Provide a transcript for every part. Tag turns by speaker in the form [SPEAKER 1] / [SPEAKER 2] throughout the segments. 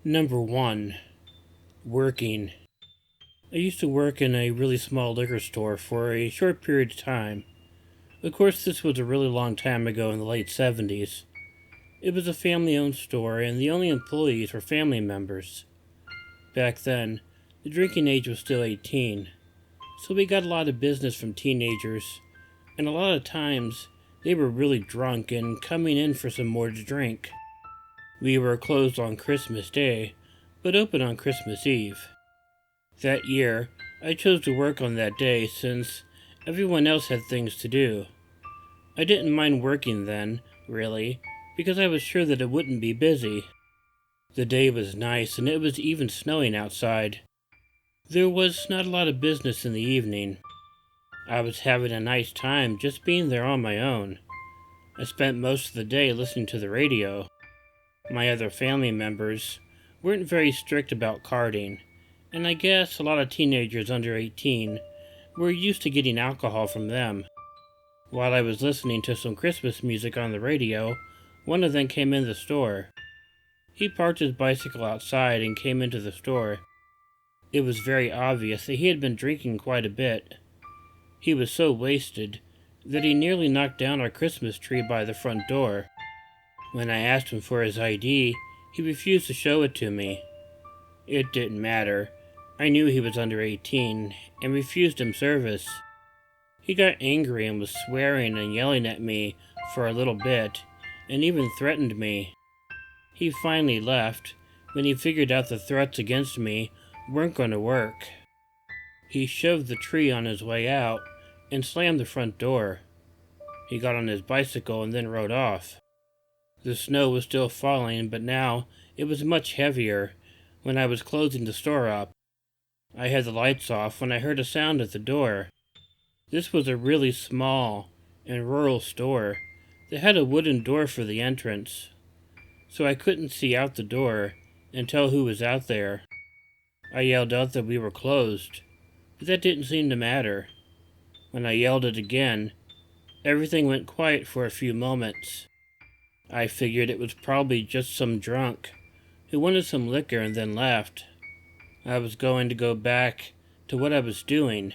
[SPEAKER 1] Number 1. Working. I used to work in a really small liquor store for a short period of time. Of course, this was a really long time ago in the late 70s. It was a family-owned store, and the only employees were family members. Back then, the drinking age was still 18, so we got a lot of business from teenagers, and a lot of times they were really drunk and coming in for some more to drink. We were closed on Christmas Day, but open on Christmas Eve. That year, I chose to work on that day since everyone else had things to do. I didn't mind working then, really, because I was sure that it wouldn't be busy. The day was nice and it was even snowing outside. There was not a lot of business in the evening. I was having a nice time just being there on my own. I spent most of the day listening to the radio. My other family members weren't very strict about carding, and I guess a lot of teenagers under 18 were used to getting alcohol from them. While I was listening to some Christmas music on the radio, one of them came in the store. He parked his bicycle outside and came into the store. It was very obvious that he had been drinking quite a bit. He was so wasted that he nearly knocked down our Christmas tree by the front door. When I asked him for his ID, he refused to show it to me. It didn't matter. I knew he was under 18 and refused him service. He got angry and was swearing and yelling at me for a little bit, and even threatened me. He finally left when he figured out the threats against me weren't going to work. He shoved the tree on his way out and slammed the front door. He got on his bicycle and then rode off. The snow was still falling, but now it was much heavier when I was closing the store up. I had the lights off when I heard a sound at the door. This was a really small and rural store that had a wooden door for the entrance, so I couldn't see out the door and tell who was out there. I yelled out that we were closed, but that didn't seem to matter. When I yelled it again, everything went quiet for a few moments. I figured it was probably just some drunk who wanted some liquor and then left. I was going to go back to what I was doing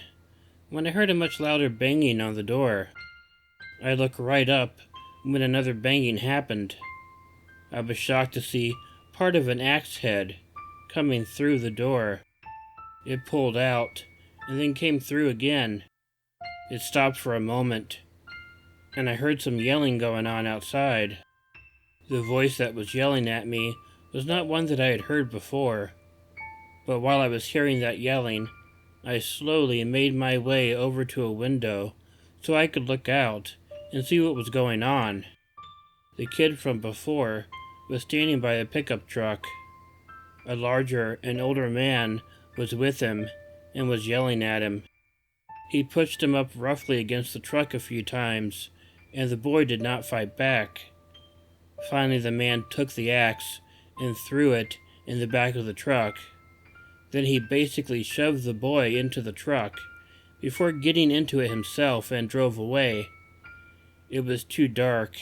[SPEAKER 1] when I heard a much louder banging on the door. I looked right up when another banging happened. I was shocked to see part of an axe head coming through the door. It pulled out and then came through again. It stopped for a moment, and I heard some yelling going on outside. The voice that was yelling at me was not one that I had heard before, but while I was hearing that yelling, I slowly made my way over to a window so I could look out and see what was going on. The kid from before was standing by a pickup truck. A larger and older man was with him and was yelling at him. He pushed him up roughly against the truck a few times, and the boy did not fight back. Finally, the man took the axe and threw it in the back of the truck. Then he basically shoved the boy into the truck before getting into it himself and drove away. It was too dark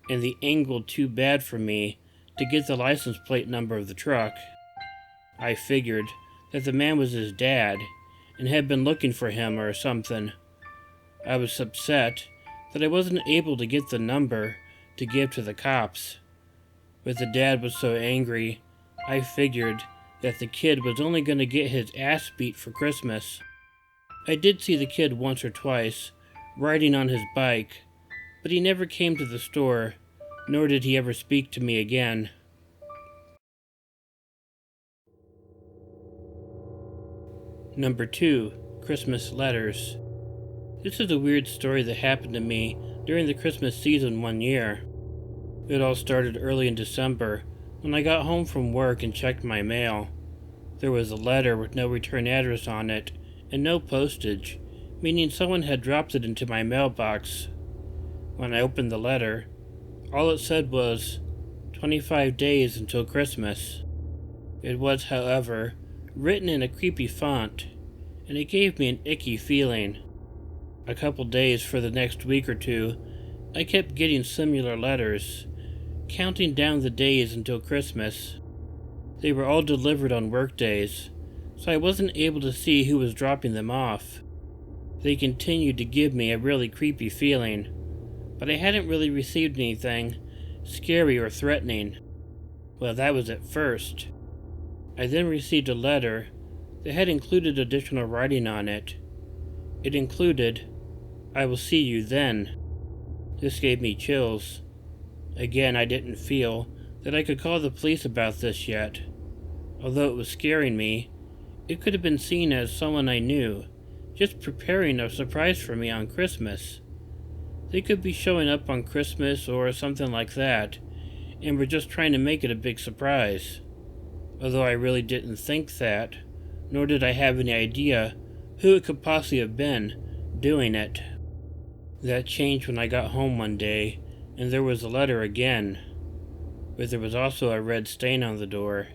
[SPEAKER 1] and the angle too bad for me to get the license plate number of the truck. I figured that the man was his dad and had been looking for him or something. I was upset that I wasn't able to get the number to give to the cops. But the dad was so angry, I figured that the kid was only going to get his ass beat for Christmas. I did see the kid once or twice, riding on his bike, but he never came to the store, nor did he ever speak to me again. Number 2. Christmas Letters. This is a weird story that happened to me during the Christmas season one year. It all started early in December when I got home from work and checked my mail. There was a letter with no return address on it and no postage, meaning someone had dropped it into my mailbox. When I opened the letter, all it said was 25 days until Christmas. It was, however, written in a creepy font, and it gave me an icky feeling. A couple days for the next week or two, I kept getting similar letters, counting down the days until Christmas. They were all delivered on work days, so I wasn't able to see who was dropping them off. They continued to give me a really creepy feeling, but I hadn't really received anything scary or threatening. Well, that was at first. I then received a letter that had included additional writing on it. It included, "I will see you then." This gave me chills. Again, I didn't feel that I could call the police about this yet. Although it was scaring me, it could have been seen as someone I knew, just preparing a surprise for me on Christmas. They could be showing up on Christmas or something like that, and were just trying to make it a big surprise. Although I really didn't think that, nor did I have any idea who it could possibly have been doing it. That changed when I got home one day, and there was a letter again, but there was also a red stain on the door,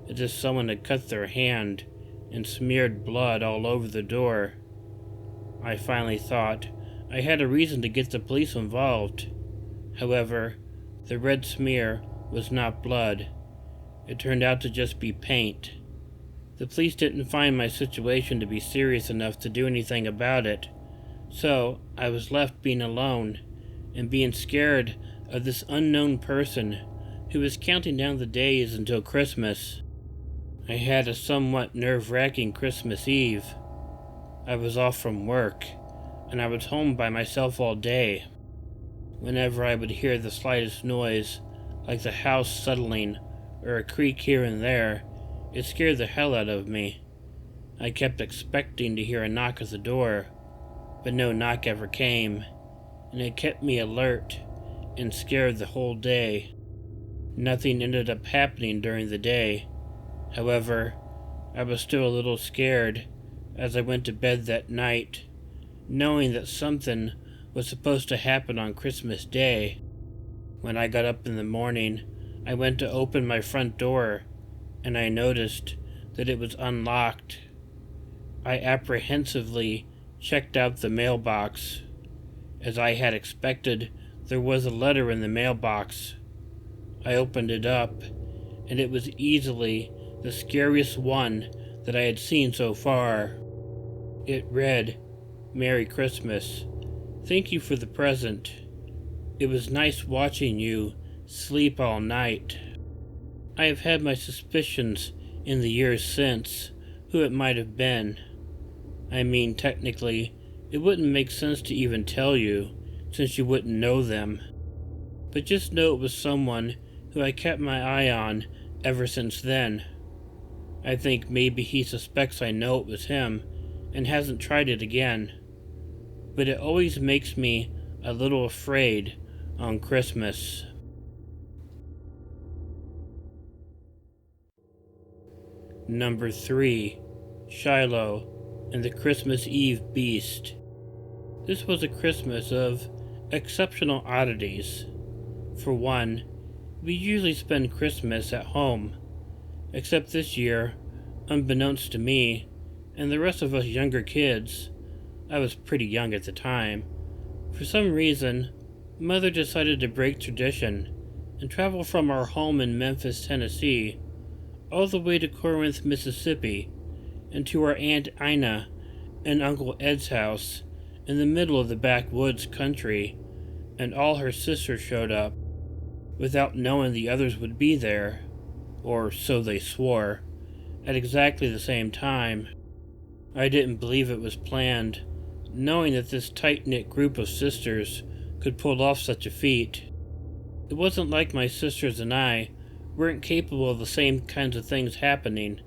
[SPEAKER 1] as if someone had cut their hand and smeared blood all over the door. I finally thought I had a reason to get the police involved. However, the red smear was not blood. It turned out to just be paint. The police didn't find my situation to be serious enough to do anything about it, so I was left being alone and being scared of this unknown person who was counting down the days until Christmas. I had a somewhat nerve-wracking Christmas Eve. I was off from work, and I was home by myself all day. Whenever I would hear the slightest noise, like the house settling or a creak here and there, it scared the hell out of me. I kept expecting to hear a knock at the door, but no knock ever came, and it kept me alert and scared the whole day. Nothing ended up happening during the day. However, I was still a little scared as I went to bed that night, knowing that something was supposed to happen on Christmas Day. When I got up in the morning, I went to open my front door, and I noticed that it was unlocked. I apprehensively checked out the mailbox. As I had expected, there was a letter in the mailbox. I opened it up, and it was easily the scariest one that I had seen so far. It read, "Merry Christmas. Thank you for the present. It was nice watching you sleep all night. I have had my suspicions in the years since who it might have been. I mean, technically, it wouldn't make sense to even tell you, since you wouldn't know them. But just know it was someone who I kept my eye on ever since then. I think maybe he suspects I know it was him and hasn't tried it again. But it always makes me a little afraid on Christmas." Number 3. Shiloh and the Christmas Eve Beast. This was a Christmas of exceptional oddities. For one, we usually spend Christmas at home, except this year, unbeknownst to me and the rest of us younger kids, I was pretty young at the time, for some reason, Mother decided to break tradition and travel from our home in Memphis, Tennessee, all the way to Corinth, Mississippi, and to our Aunt Ina and Uncle Ed's house in the middle of the backwoods country, and all her sisters showed up, without knowing the others would be there, or so they swore, at exactly the same time. I didn't believe it was planned, knowing that this tight-knit group of sisters could pull off such a feat. It wasn't like my sisters and I weren't capable of the same kinds of things happening,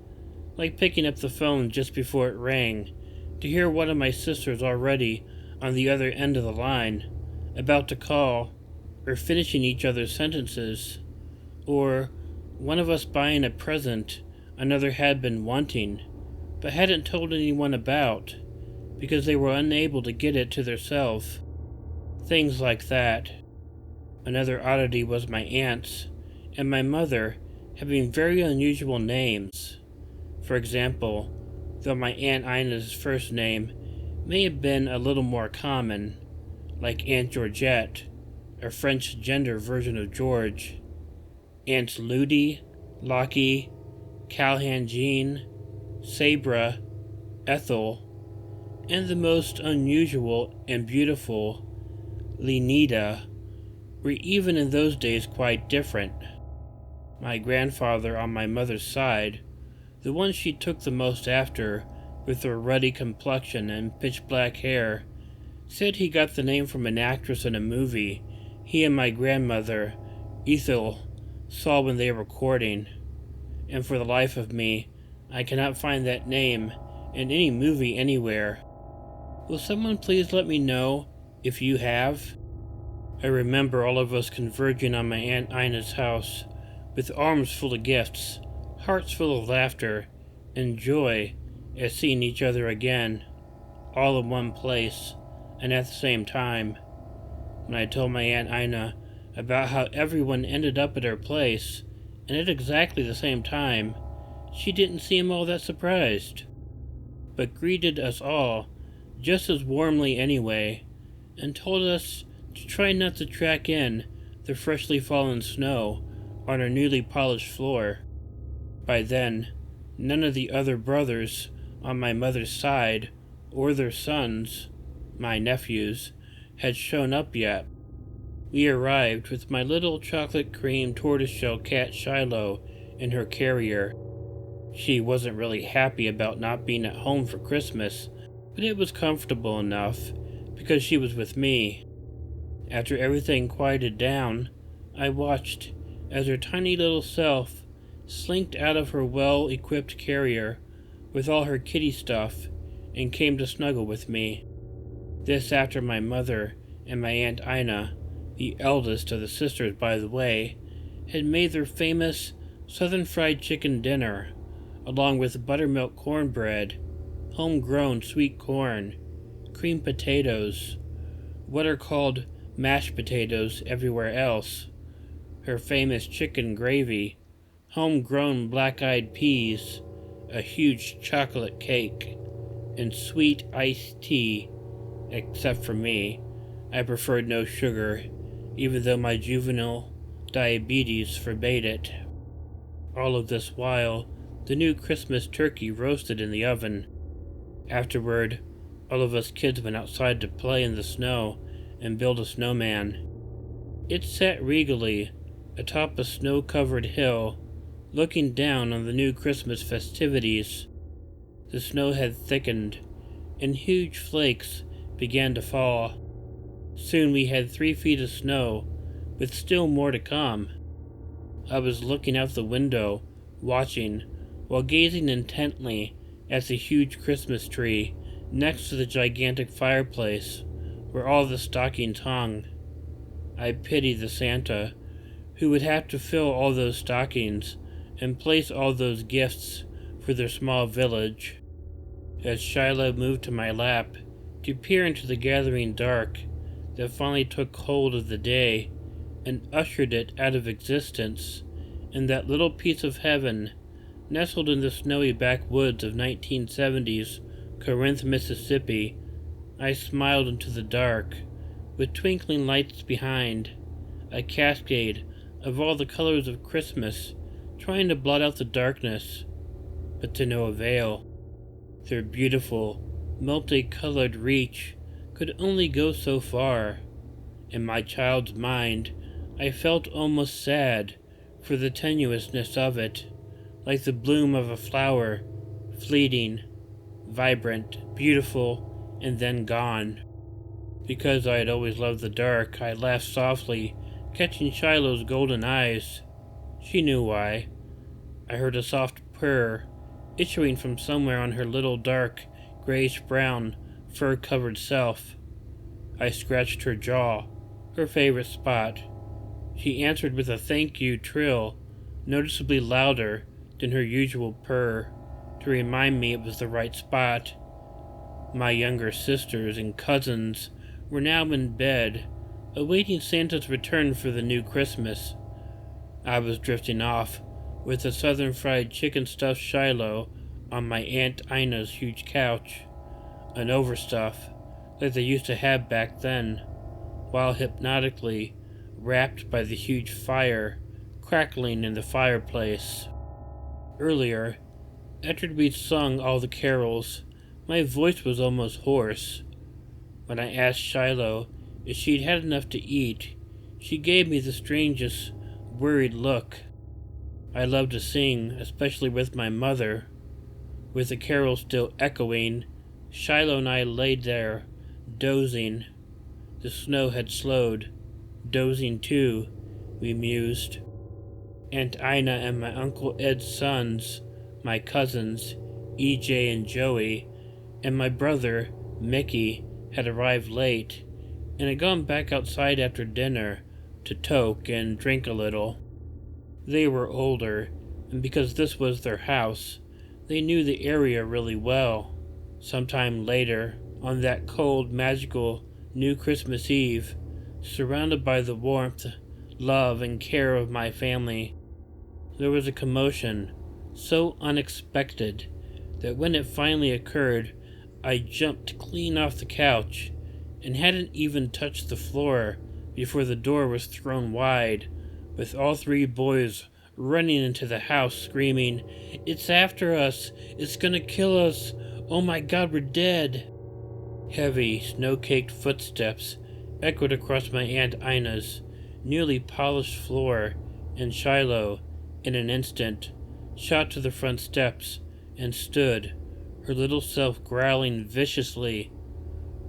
[SPEAKER 1] like picking up the phone just before it rang, to hear one of my sisters already on the other end of the line, about to call, or finishing each other's sentences, or one of us buying a present another had been wanting, but hadn't told anyone about, because they were unable to get it to theirself. Things like that. Another oddity was my aunts and my mother having very unusual names. For example, though my Aunt Ina's first name may have been a little more common, like Aunt Georgette, a French gender version of George, Aunts Ludi, Lockie, Callahan Jean, Sabra, Ethel, and the most unusual and beautiful Lenita were even in those days quite different. My grandfather on my mother's side, the one she took the most after, with her ruddy complexion and pitch-black hair, said he got the name from an actress in a movie he and my grandmother, Ethel, saw when they were courting, and for the life of me, I cannot find that name in any movie anywhere. Will someone please let me know if you have? I remember all of us converging on my Aunt Ina's house, with arms full of gifts, hearts full of laughter, and joy at seeing each other again, all in one place, and at the same time. When I told my Aunt Ina about how everyone ended up at her place, and at exactly the same time, she didn't seem all that surprised, but greeted us all just as warmly anyway, and told us to try not to track in the freshly fallen snow on our newly polished floor. By then, none of the other brothers on my mother's side, or their sons, my nephews, had shown up yet. We arrived with my little chocolate cream tortoiseshell cat Shiloh in her carrier. She wasn't really happy about not being at home for Christmas, but it was comfortable enough because she was with me. After everything quieted down, I watched as her tiny little self slinked out of her well-equipped carrier with all her kitty stuff and came to snuggle with me. This after my mother and my Aunt Ina, the eldest of the sisters by the way, had made their famous Southern fried chicken dinner, along with buttermilk cornbread, homegrown sweet corn, creamed potatoes, what are called mashed potatoes everywhere else, her famous chicken gravy, homegrown black-eyed peas, a huge chocolate cake, and sweet iced tea, except for me. I preferred no sugar, even though my juvenile diabetes forbade it. All of this while, the new Christmas turkey roasted in the oven. Afterward, all of us kids went outside to play in the snow and build a snowman. It sat regally atop a snow-covered hill, looking down on the new Christmas festivities. The snow had thickened, and huge flakes began to fall. Soon we had 3 feet of snow, with still more to come. I was looking out the window, watching, while gazing intently at the huge Christmas tree next to the gigantic fireplace where all the stockings hung. I pitied the Santa who would have to fill all those stockings and place all those gifts for their small village. As Shiloh moved to my lap to peer into the gathering dark that finally took hold of the day and ushered it out of existence in that little piece of heaven nestled in the snowy backwoods of 1970s Corinth, Mississippi, I smiled into the dark, with twinkling lights behind, a cascade of all the colors of Christmas trying to blot out the darkness, but to no avail. Their beautiful, multicolored reach could only go so far. In my child's mind, I felt almost sad for the tenuousness of it, like the bloom of a flower, fleeting, vibrant, beautiful, and then gone. Because I had always loved the dark, I laughed softly, catching Shiloh's golden eyes. She knew why. I heard a soft purr issuing from somewhere on her little dark, grayish-brown, fur-covered self. I scratched her jaw, her favorite spot. She answered with a thank you trill, noticeably louder than her usual purr, to remind me it was the right spot. My younger sisters and cousins were now in bed, awaiting Santa's return for the new Christmas. I was drifting off, with the Southern fried chicken stuffed Shiloh on my Aunt Ina's huge couch, an overstuff like they used to have back then, while hypnotically wrapped by the huge fire crackling in the fireplace. Earlier, after we'd sung all the carols, my voice was almost hoarse. When I asked Shiloh if she'd had enough to eat, she gave me the strangest, worried look. I loved to sing, especially with my mother. With the carols still echoing, Shiloh and I laid there, dozing. The snow had slowed. Dozing too, we mused. Aunt Ina and my Uncle Ed's sons, my cousins, EJ and Joey, and my brother, Mickey, had arrived late, and had gone back outside after dinner to toke and drink a little. They were older, and because this was their house, they knew the area really well. Sometime later, on that cold, magical new Christmas Eve, surrounded by the warmth, love, and care of my family, there was a commotion so unexpected that when it finally occurred, I jumped clean off the couch and hadn't even touched the floor before the door was thrown wide, with all three boys running into the house screaming, "It's after us! It's gonna kill us! Oh my God, we're dead!" Heavy, snow-caked footsteps echoed across my Aunt Ina's newly polished floor, and Shiloh, in an instant, shot to the front steps and stood, her little self growling viciously.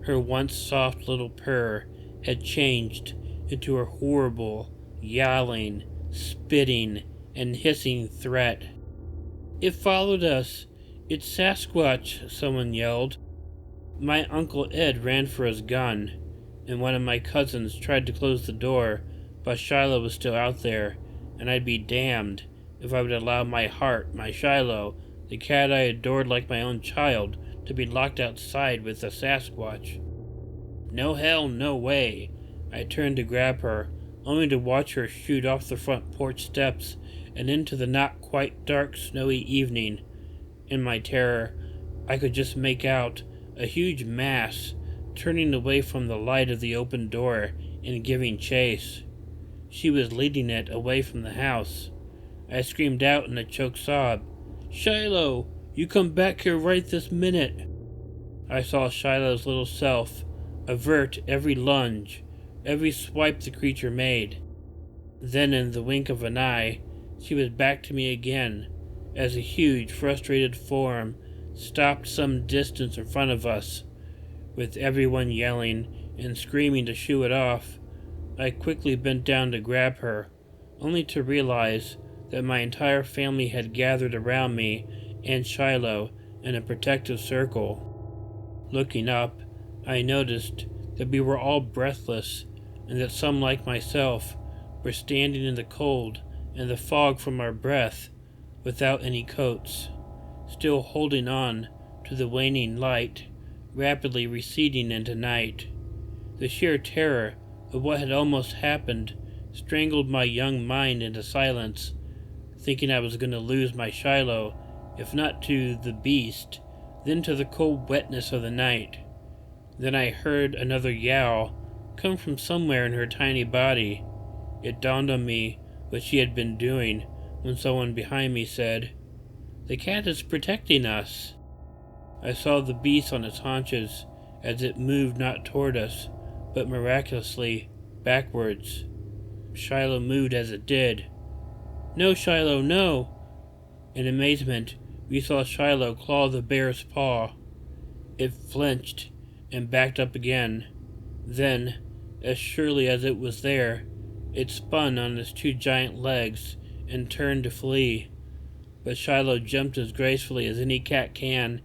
[SPEAKER 1] Her once soft little purr had changed into a horrible, yowling, spitting, and hissing threat. "It followed us! It's Sasquatch!" someone yelled. My Uncle Ed ran for his gun, and one of my cousins tried to close the door, but Shiloh was still out there, and I'd be damned if I would allow my heart, my Shiloh, the cat I adored like my own child, to be locked outside with a Sasquatch. No hell, no way. I turned to grab her, only to watch her shoot off the front porch steps and into the not quite dark, snowy evening. In my terror, I could just make out a huge mass turning away from the light of the open door and giving chase. She was leading it away from the house. I screamed out in a choked sob, "Shiloh, you come back here right this minute!" I saw Shiloh's little self avert every lunge, every swipe the creature made. Then in the wink of an eye, she was back to me again, as a huge, frustrated form stopped some distance in front of us. With everyone yelling and screaming to shoo it off, I quickly bent down to grab her, only to realize that my entire family had gathered around me and Shiloh in a protective circle. Looking up, I noticed that we were all breathless, and that some, like myself, were standing in the cold and the fog from our breath, without any coats, still holding on to the waning light, rapidly receding into night. The sheer terror of what had almost happened strangled my young mind into silence, thinking I was going to lose my Shiloh, if not to the beast, then to the cold wetness of the night. Then I heard another yowl come from somewhere in her tiny body. It dawned on me what she had been doing when someone behind me said, "The cat is protecting us." I saw the beast on its haunches as it moved not toward us, but miraculously backwards. Shiloh moved as it did. "No, Shiloh, no!" In amazement, we saw Shiloh claw the bear's paw. It flinched and backed up again. Then, as surely as it was there, it spun on its two giant legs and turned to flee. But Shiloh jumped as gracefully as any cat can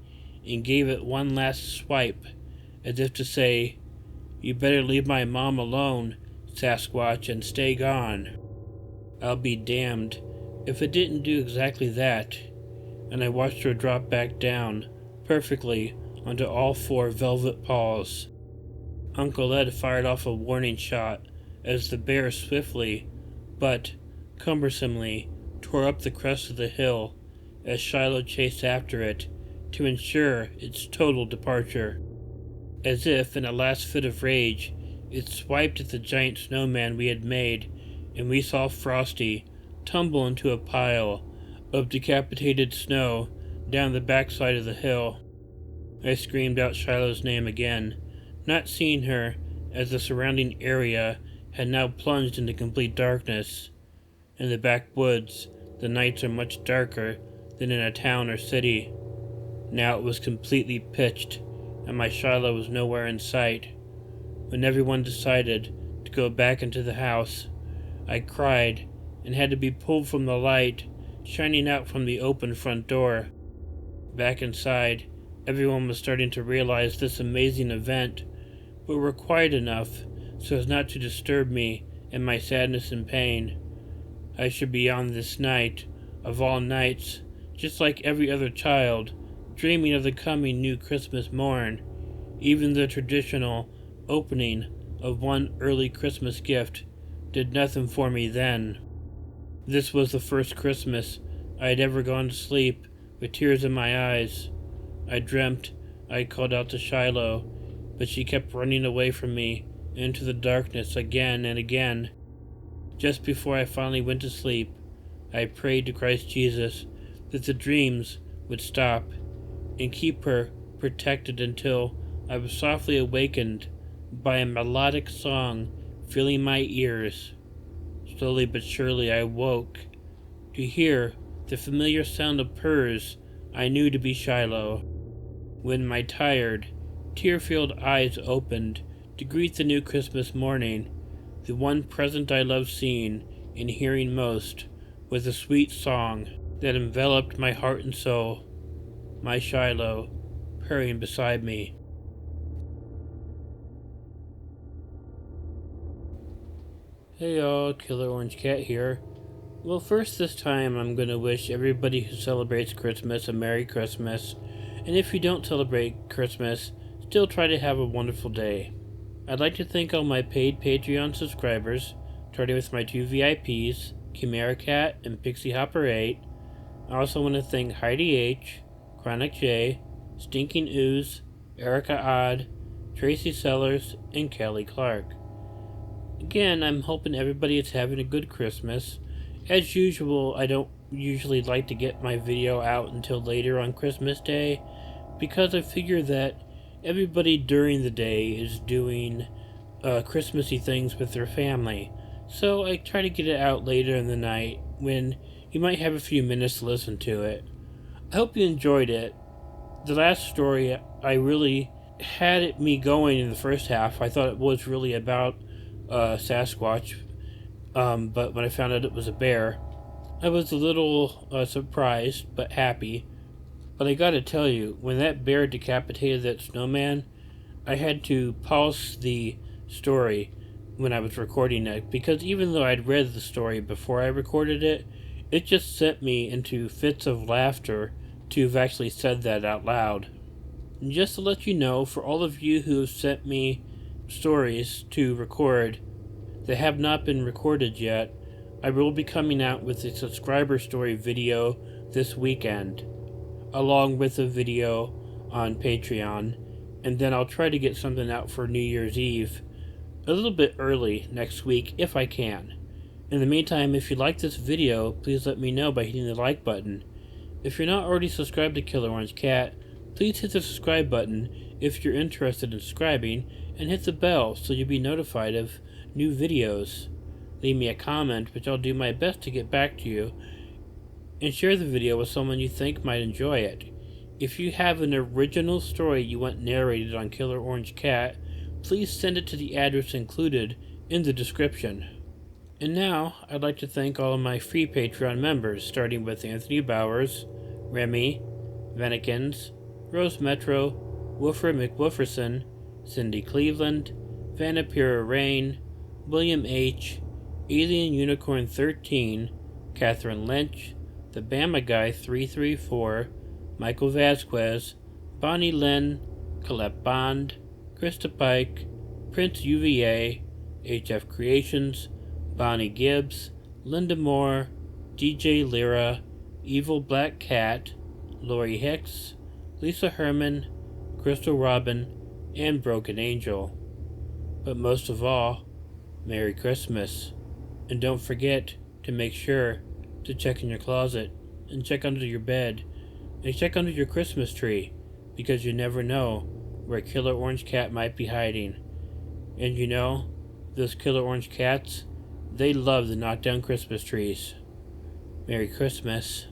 [SPEAKER 1] and gave it one last swipe, as if to say, "You better leave my mom alone, Sasquatch, and stay gone." I'll be damned if it didn't do exactly that, and I watched her drop back down, perfectly, onto all four velvet paws. Uncle Ed fired off a warning shot as the bear swiftly, but cumbersomely, tore up the crest of the hill as Shiloh chased after it to ensure its total departure. As if in a last fit of rage, it swiped at the giant snowman we had made, and we saw Frosty tumble into a pile of decapitated snow down the backside of the hill. I screamed out Shiloh's name again, not seeing her as the surrounding area had now plunged into complete darkness. In the backwoods, the nights are much darker than in a town or city. Now it was completely pitched, and my Shiloh was nowhere in sight. When everyone decided to go back into the house, I cried and had to be pulled from the light shining out from the open front door. Back inside, everyone was starting to realize this amazing event, but were quiet enough so as not to disturb me in my sadness and pain. I should be on this night, of all nights, just like every other child, dreaming of the coming new Christmas morn. Even the traditional opening of one early Christmas gift did nothing for me then. This was the first Christmas I had ever gone to sleep with tears in my eyes. I dreamt I called out to Shiloh, but she kept running away from me into the darkness again and again. Just before I finally went to sleep, I prayed to Christ Jesus that the dreams would stop and keep her protected until I was softly awakened by a melodic song filling my ears. Slowly but surely I woke to hear the familiar sound of purrs I knew to be Shiloh. When my tired, tear-filled eyes opened to greet the new Christmas morning, the one present I loved seeing and hearing most was a sweet song that enveloped my heart and soul, my Shiloh purring beside me. Hey y'all, Killer Orange Cat here. Well, first this time I'm going to wish everybody who celebrates Christmas a Merry Christmas, and if you don't celebrate Christmas, still try to have a wonderful day. I'd like to thank all my paid Patreon subscribers, starting with my two VIPs, Chiamerah Cat and Pixie Hopper 8. I also want to thank Heidi H, Chronic J, Stinking Ooze, EricaOdd, Tracy Sellars, and Kelli Clark. Again, I'm hoping everybody is having a good Christmas. As usual, I don't usually like to get my video out until later on Christmas Day, because I figure that everybody during the day is doing Christmassy things with their family. So I try to get it out later in the night when you might have a few minutes to listen to it. I hope you enjoyed it. The last story, I really had me going in the first half. I thought it was really about Sasquatch, but when I found out it was a bear, I was a little surprised but happy. But I gotta tell you, when that bear decapitated that snowman, I had to pause the story when I was recording it, because even though I'd read the story before I recorded it, it just sent me into fits of laughter to have actually said that out loud. And just to let you know, for all of you who have sent me stories to record that have not been recorded yet, I will be coming out with a subscriber story video this weekend, along with a video on Patreon, and then I'll try to get something out for New Year's Eve a little bit early next week if I can. In the meantime, if you like this video, please let me know by hitting the like button. If you're not already subscribed to Killer Orange Cat, please hit the subscribe button if you're interested in subscribing, and hit the bell so you'll be notified of new videos. Leave me a comment, which I'll do my best to get back to you, and share the video with someone you think might enjoy it. If you have an original story you want narrated on Killer Orange Cat, please send it to the address included in the description. And now, I'd like to thank all of my free Patreon members, starting with Anthony Bowers, Remi, Venikins, Rose Metro, Woofer McWooferson, Cindy Cleveland, Vanapira Rayne, William H., Alien Unicorn 13, Kathryn Lynch, The Bama Guy 334, Michael Vasquez, Bonnie Lynn, Collet Bond, Krista Pike, Prince UVA, HF Creations, Bonnie Gibbs, Linda Moore, DJ Lira, Evil Black Cat, Lori Hicks, Lisa Herman, Krystal Robin, and Broken Angel. But most of all, Merry Christmas. And don't forget to make sure to check in your closet and check under your bed, and check under your Christmas tree, because you never know where Killer Orange Cat might be hiding. And you know, those Killer Orange Cats, they love to knock down Christmas trees. Merry Christmas.